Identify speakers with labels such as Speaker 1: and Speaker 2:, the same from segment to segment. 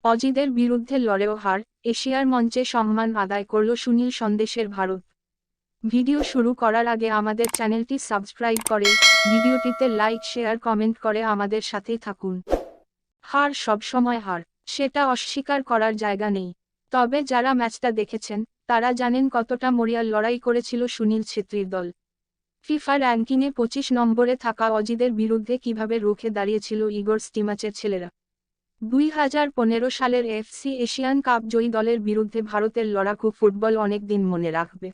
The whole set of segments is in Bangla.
Speaker 1: অজিদের বিরুদ্ধে লড়েও হার, এশিয়ার মঞ্চে সম্মান আদায় করল সুনীল সন্দেশের ভারত। ভিডিও শুরু করার আগে আমাদের চ্যানেলটি সাবস্ক্রাইব করে, ভিডিওটিতে লাইক শেয়ার কমেন্ট করে আমাদের সাথেই থাকুন। হার সবসময় হার, সেটা অস্বীকার করার জায়গা নেই। তবে যারা ম্যাচটা দেখেছেন, তারা জানেন কতটা মরিয়াল লড়াই করেছিল সুনীল ছেত্রীর দল। ফিফা র্যাঙ্কিংয়ে 25 নম্বরে থাকা অজিদের বিরুদ্ধে কিভাবে রুখে দাঁড়িয়েছিল ইগোর স্টিমাচের ছেলেরা। 2015 সালের এফসি এশিয়ান কাপ জয়ী দলের বিরুদ্ধে ভারতের লড়াকু ফুটবল অনেক দিন মনে রাখবে।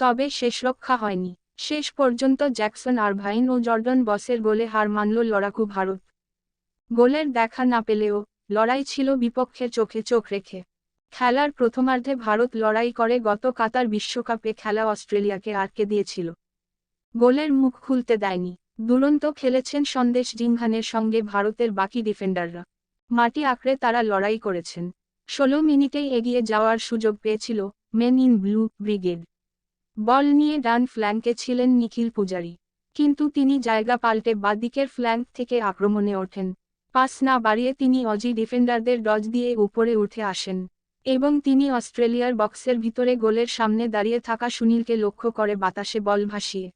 Speaker 1: তবে শেষরক্ষা হয়নি। শেষ পর্যন্ত জ্যাকসন আরভাইন ও জর্ডন বসের গোলে হার মানল লড়াকু ভারত। গোলের দেখা না পেলেও লড়াই ছিল বিপক্ষের চোখে চোখ রেখে। খেলার প্রথমার্ধে ভারত লড়াই করে গত কাতার বিশ্বকাপে খেলা অস্ট্রেলিয়াকে আটকে দিয়েছিল। গোলের মুখ খুলতে দেয়নি। দুরন্ত খেলেছেন সন্দেশ জিংহানের সঙ্গে ভারতের বাকি ডিফেন্ডাররা। মাটি আঁকড়ে তারা লড়াই করেছেন। 16 মিনিটেই এগিয়ে যাওয়ার সুযোগ পেয়েছিল মেন ইন ব্লু ব্রিগেড। বল নিয়ে ডান ফ্ল্যাঙ্কে ছিলেন নিখিল পূজারি, কিন্তু তিনি জায়গা পাল্টে বাঁদিকের ফ্ল্যাঙ্ক থেকে আক্রমণে ওঠেন। পাস না বাড়িয়ে তিনি অজি ডিফেন্ডারদের ডজ দিয়ে উপরে উঠে আসেন এবং তিনি অস্ট্রেলিয়ার বক্সের ভিতরে গোলের সামনে দাঁড়িয়ে থাকা সুনীলকে লক্ষ্য করে বাতাসে বল ভাসিয়ে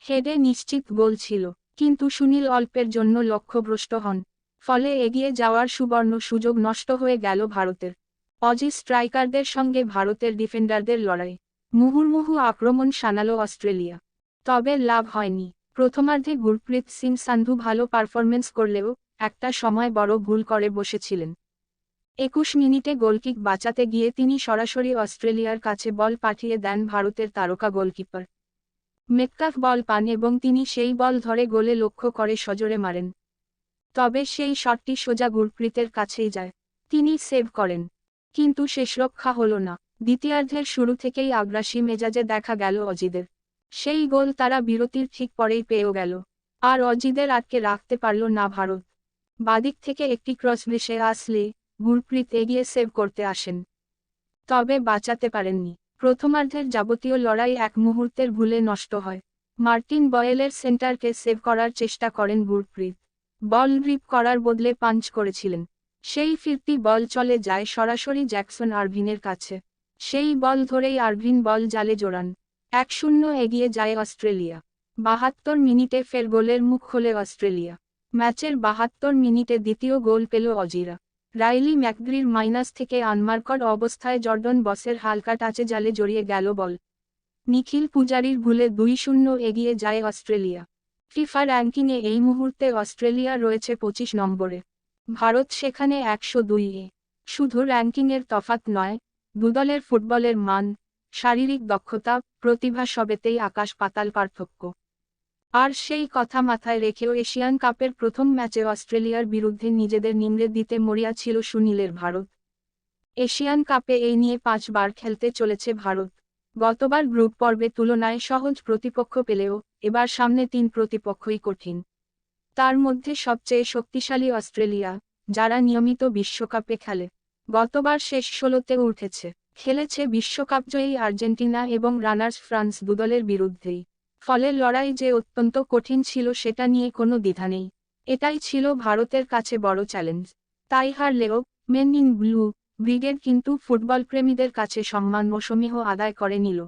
Speaker 1: হেডে নিশ্চিত গোল ছিল, কিন্তু সুনীল অল্পের জন্য লক্ষ্যভ্রষ্ট হন। ফলে এগিয়ে যাওয়ার সুবর্ণ সুযোগ নষ্ট হয়ে গেল ভারতের। অজি স্ট্রাইকারদের সঙ্গে ভারতের ডিফেন্ডারদের লড়াই, মুহুর্মুহু আক্রমণ শানালো অস্ট্রেলিয়া। তবে লাভ হয়নি। প্রথমার্ধে গুরপ্রীত সিং সান্ধু ভালো পারফরমেন্স করলেও একটা সময় বড় ভুল করে বসেছিলেন। 21 মিনিটে গোলকিক বাঁচাতে গিয়ে তিনি সরাসরি অস্ট্রেলিয়ার কাছে বল পাঠিয়ে দেন ভারতের তারকা গোলকিপার মেটকাফ বল পান এবং তিনি সেই বল ধরে গোলে লক্ষ্য করে সজোরে মারেন। তবে সেই শটটি সোজা গুরপ্রীতের কাছেই যায়। তিনি সেভ করেন, কিন্তু শেষরক্ষা হল না। দ্বিতীয়ার্ধের শুরু থেকেই আগ্রাসী মেজাজে দেখা গেল অজিদের। সেই গোল তারা বিরতির ঠিক পরেই পেয়েও গেল। আর অজিদের আটকে রাখতে পারল না ভারত। বাদিক থেকে একটি ক্রস ভেসে আসলে গুরপ্রীত এগিয়ে সেভ করতে আসেন, তবে বাঁচাতে পারেননি। প্রথমার্ধের যাবতীয় লড়াই এক মুহূর্তের ভুলে নষ্ট হয়। মার্টিন বয়েলের সেন্টারকে সেভ করার চেষ্টা করেন গুরপ্রীত। বল গ্রিপ করার বদলে পাঞ্চ করেছিলেন। সেই ফিরতি বল চলে যায় সরাসরি জ্যাকসন আরভিনের কাছে। সেই বল ধরেই আরভিন বল জালে জোড়ান। 1-0 এগিয়ে যায় অস্ট্রেলিয়া। 72 মিনিটে ফের গোলের মুখ খোলে অস্ট্রেলিয়া। ম্যাচের 72 মিনিটে দ্বিতীয় গোল পেল অজিরা। রাইলি ম্যাকগ্রির মাইনাস থেকে আনমার্কড অবস্থায় জর্ডন বসের হালকা টাচে জালে জড়িয়ে গেল বল। নিখিল পূজারির ভুলে 2-0 এগিয়ে যায় অস্ট্রেলিয়া। ফিফা র্যাঙ্কিংয়ে এই মুহূর্তে অস্ট্রেলিয়া রয়েছে 25 নম্বরে। ভারত সেখানে 102-এ। শুধু র্যাঙ্কিংয়ের তফাৎ নয়, দুদলের ফুটবলের মান, শারীরিক দক্ষতা, প্রতিভা সবেতেই আকাশ পাতাল পার্থক্য। আর সেই কথা মাথায় রেখেও এশিয়ান কাপের প্রথম ম্যাচে অস্ট্রেলিয়ার বিরুদ্ধে নিজেদের নিংড়ে দিতে মরিয়া ছিল সুনীলের ভারত। এশিয়ান কাপে এই নিয়ে 5 বার খেলতে চলেছে ভারত। গতবার গ্রুপ পর্বে তুলনায় সহজ প্রতিপক্ষ পেলেও এবার সামনে 3 প্রতিপক্ষই কঠিন। তার মধ্যে সবচেয়ে শক্তিশালী অস্ট্রেলিয়া, যারা নিয়মিত বিশ্বকাপে খেলে। গতবার শেষ 16তে উঠেছে। খেলেছে বিশ্বকাপজয়ী আর্জেন্টিনা এবং রানার্স ফ্রান্স দুদলের বিরুদ্ধেই। ফলে লড়াই যে অত্যন্ত কঠিন ছিল সেটা নিয়ে কোনো দ্বিধা নেই। এটাই ছিল ভারতের কাছে বড় চ্যালেঞ্জ। তাই হারলেও মেন ইন ব্লু ব্রিগেড কিন্তু ফুটবল প্রেমীদের কাছে সম্মান ও সমীহ আদায় করে নিল।